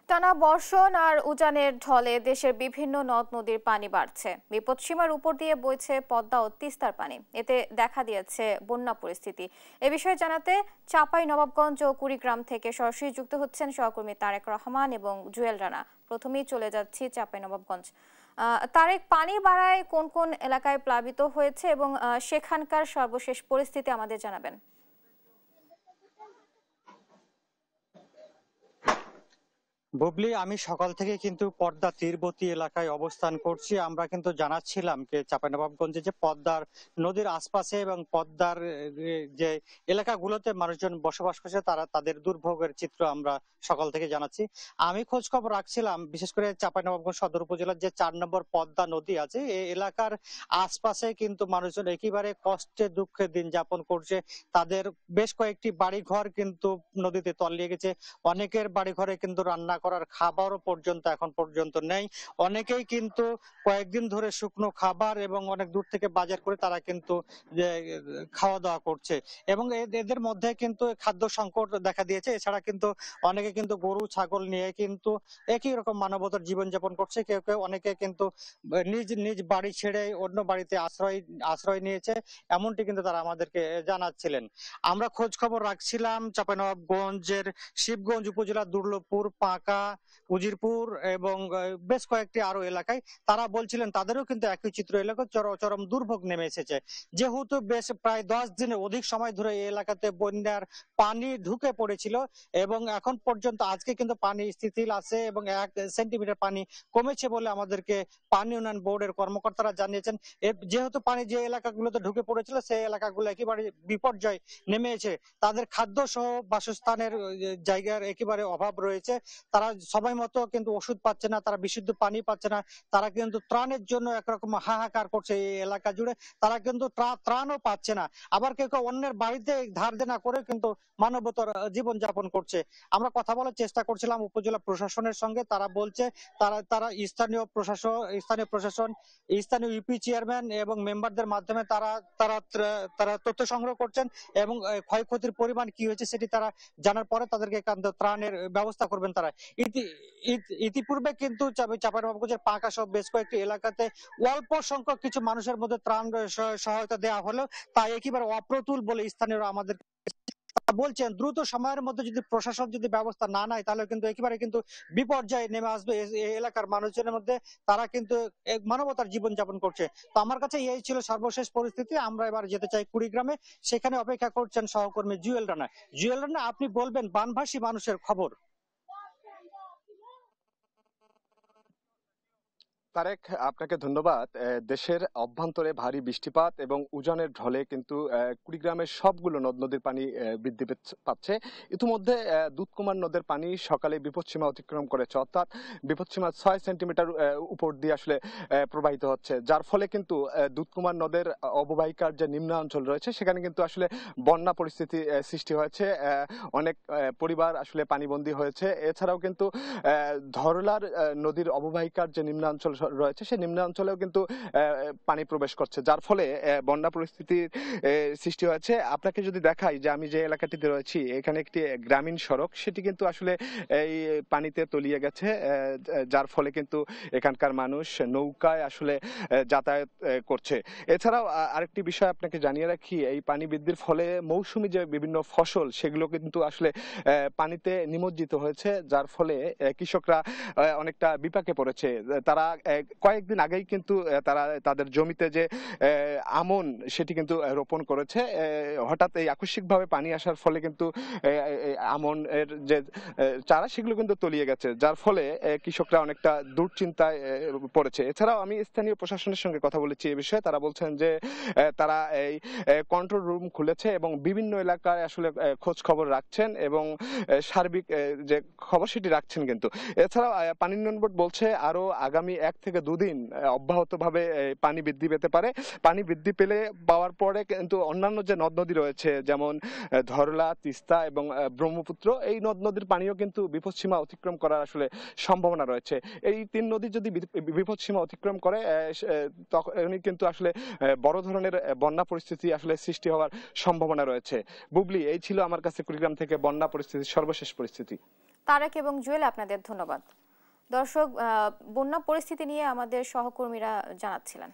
টানা বর্ষণ আর উজানের ঢলে দেশের বিভিন্ন নদ নদীর পানি বাড়ছে। বিপদসীমার উপর দিয়ে বইছে পদ্মা ও তিস্তার পানি। এতে দেখা দিয়েছে বন্যা পরিস্থিতি। এ বিষয়ে জানাতে চাঁপাইনবাবগঞ্জ ও কুড়িগ্রাম থেকে সরাসরি যুক্ত হচ্ছেন সহকর্মী তারেক রহমান এবং জুয়েল রানা। প্রথমেই চলে যাচ্ছি চাঁপাইনবাবগঞ্জ। তারেক, পানি বাড়ায় কোন কোন এলাকায় প্লাবিত হয়েছে এবং সেখানকার সর্বশেষ পরিস্থিতি আমাদের জানাবেন। বুবলি, আমি সকাল থেকে কিন্তু পদ্মা তীরবর্তী এলাকায় অবস্থান করছি। আমরা কিন্তু জানাচ্ছিলাম যে চাঁপাইনবাবগঞ্জে যে পদ্মার নদীর আশপাশে এবং পদ্মার যে এলাকাগুলোতে মানুষজন বসবাস করছে তারা তাদের দুর্ভোগের চিত্র আমরা সকাল থেকে জানাচ্ছি। আমি খোঁজ খবর রাখছিলাম বিশেষ করে চাঁপাইনবাবগঞ্জ সদর উপজেলার যে 4 নম্বর পদ্মা নদী আছে এই এলাকার আশপাশে কিন্তু মানুষজন একেবারে কষ্টে দুঃখে দিন যাপন করছে। তাদের বেশ কয়েকটি বাড়ি ঘর কিন্তু নদীতে তলিয়ে গেছে। অনেকের বাড়ি ঘরে কিন্তু রান্না করার খাবারও পর্যন্ত এখন পর্যন্ত নেই। অনেকেই কিন্তু কয়েকদিন ধরে শুকনো খাবার এবং অনেক দূর থেকে বাজার করে তারা কিন্তু যে খাওয়া দাওয়া করছে এবং এদের মধ্যে কিন্তু খাদ্য সংকট দেখা দিয়েছে। এছাড়া কিন্তু অনেকে কিন্তু গরু ছাগল নিয়ে কিন্তু একই রকম মানবতার জীবনযাপন করছে। কেউ কেউ অনেকে কিন্তু নিজ নিজ বাড়ি ছেড়ে অন্য বাড়িতে আশ্রয় আশ্রয় নিয়েছে, এমনটি কিন্তু তারা আমাদেরকে জানাচ্ছিলেন। আমরা খোঁজ খবর রাখছিলাম চাঁপাইনবাবগঞ্জের শিবগঞ্জ উপজেলার দুর্লভপুর, পাঁকা, উজিরপুর এবং বেশ কয়েকটি আরো এলাকায়। তারা বলছিলেন তাদেরও কিন্তু একই চিত্র, এলাকায় চরম দুর্ভোগ নেমে এসেছে। যেহেতু বেশ প্রায় 10 দিনের অধিক সময় ধরে এই এলাকাতে বন্যার পানি ঢুকে পড়েছিল এবং এখন পর্যন্ত আজকে কিন্তু পানি স্থিতিশীল আছে এবং 1 সেন্টিমিটার পানি কমেছে বলে আমাদেরকে পানি উন্নয়ন বোর্ডের কর্মকর্তারা জানিয়েছেন। যেহেতু পানি যে এলাকাগুলোতে ঢুকে পড়েছিল সেই এলাকাগুলো একেবারে বিপর্যয় নেমেছে। তাদের খাদ্য সহ বাসস্থানের জায়গার একেবারে অভাব রয়েছে। তারা সময় মতো কিন্তু ওষুধ পাচ্ছে না, তারা বিশুদ্ধ পানি পাচ্ছে না। তারা কিন্তু ত্রাণের জন্য একরকম হাহাকার করছে এই এলাকা জুড়ে। তারা কিন্তু ত্রাণও পাচ্ছে না। আবার কেউ কেউ অন্যের বাড়িতে ধার দেনা করে কিন্তু মানবতার জীবন যাপন করছে। আমরা কথা বলার চেষ্টা করছিলাম উপজেলা প্রশাসনের সঙ্গে। তারা বলছে তারা তারা স্থানীয় প্রশাসন, স্থানীয় ইউপি চেয়ারম্যান এবং মেম্বারদের মাধ্যমে তারা তারা তারা তথ্য সংগ্রহ করছেন এবং ক্ষয়ক্ষতির পরিমাণ কি হয়েছে সেটি তারা জানার পরে তাদেরকে একান্ত ত্রাণের ব্যবস্থা করবেন তারা। ইতিপূর্বে কিন্তু চাঁপাইনবাবগঞ্জের পাঁকা সহ বেশ কয়েকটি এলাকাতে অল্প সংখ্যক কিছু মানুষের মধ্যে ত্রাণ সহায়তা দেওয়া হলেও তা একেবারে অপ্রতুল বলে স্থানীয়রা আমাদের বলছেন। দ্রুত সময়ের মধ্যে যদি প্রশাসন যদি ব্যবস্থা না নেয় তাহলে কিন্তু একেবারে কিন্তু বিপর্যয় নেমে আসবে এই এলাকার মানুষজনের মধ্যে। তারা কিন্তু মানবতার জীবন যাপন করছে। তো আমার কাছে এই ছিল সর্বশেষ পরিস্থিতি। আমরা এবার যেতে চাই কুড়িগ্রামে, সেখানে অপেক্ষা করছেন সহকর্মী জুয়েল রানা। জুয়েল রানা, আপনি বলবেন বানভাসী মানুষের খবর। তারেক, আপনাকে ধন্যবাদ। দেশের অভ্যন্তরে ভারী বৃষ্টিপাত এবং উজানের ঢলে কিন্তু কুড়িগ্রামের সবগুলো নদ নদীর পানি বৃদ্ধি পাচ্ছে। ইতিমধ্যে দুধকুমার নদের পানি সকালে বিপদসীমা অতিক্রম করেছে, অর্থাৎ বিপদসীমা 6 সেন্টিমিটার উপর দিয়ে আসলে প্রবাহিত হচ্ছে, যার ফলে কিন্তু দুধকুমার নদের অববাহিকার যে নিম্নাঞ্চল রয়েছে সেখানে কিন্তু আসলে বন্যা পরিস্থিতি সৃষ্টি হয়েছে। অনেক পরিবার আসলে পানিবন্দী হয়েছে। এছাড়াও কিন্তু ধরলার নদীর অববাহিকার যে নিম্নাঞ্চল রয়েছে সেই নিম্নাঞ্চলেও কিন্তু পানি প্রবেশ করছে, যার ফলে বন্যা পরিস্থিতির সৃষ্টি হয়েছে। আপনাকে যদি দেখাই যে আমি যে এলাকাটিতে রয়েছি এখানে একটি গ্রামীণ সড়ক, সেটি কিন্তু আসলে এই পানিতে তলিয়ে গেছে, যার ফলে কিন্তু এখানকার মানুষ নৌকায় আসলে যাতায়াত করছে। এছাড়াও আরেকটি বিষয় আপনাকে জানিয়ে রাখি, এই পানি বৃদ্ধির ফলে মৌসুমী যে বিভিন্ন ফসল সেগুলো কিন্তু আসলে পানিতে নিমজ্জিত হয়েছে, যার ফলে কৃষকরা অনেকটা বিপাকে পড়েছে। তারা কয়েকদিন আগেই কিন্তু তারা তাদের জমিতে যে আমন সেটি কিন্তু রোপণ করেছে। হঠাৎ এই আকস্মিকভাবে পানি আসার ফলে কিন্তু আমন এর যে চারা সেগুলো কিন্তু তলিয়ে গেছে, যার ফলে কৃষকরা অনেকটা দুশ্চিন্তায় পড়েছে। এছাড়াও আমি স্থানীয় প্রশাসনের সঙ্গে কথা বলেছি এ বিষয়ে। তারা বলছেন যে তারা এই কন্ট্রোল রুম খুলেছে এবং বিভিন্ন এলাকায় আসলে খোঁজ খবর রাখছেন এবং সার্বিক যে খবর সেটি রাখছেন। কিন্তু এছাড়াও পানি উন্নয়ন বোর্ড বলছে আরো আগামী 1 থেকে 2 দিন অব্যাহতভাবে পানি বৃদ্ধি পেতে পারে। পানি বৃদ্ধি পাওয়ার পরে কিন্তু অন্যান্য যে নদ নদী রয়েছে যেমন ধরলা, তিস্তা এবং ব্রহ্মপুত্র, এই নদ নদীর পানিও কিন্তু বিপদসীমা অতিক্রম করার আসলে সম্ভাবনা রয়েছে। এই 3 নদী যদি বিপদসীমা অতিক্রম করে তখনই কিন্তু আসলে বড় ধরনের বন্যা পরিস্থিতি আসলে সৃষ্টি হওয়ার সম্ভাবনা রয়েছে। বুবলি, এই ছিল আমার কাছে কুড়িগ্রাম থেকে বন্যা পরিস্থিতির সর্বশেষ পরিস্থিতি। তারেক এবং জুয়েল, আপনাদের ধন্যবাদ। দর্শক, বন্যা পরিস্থিতি নিয়ে আমাদের সহকর্মীরা জানাচ্ছিলেন।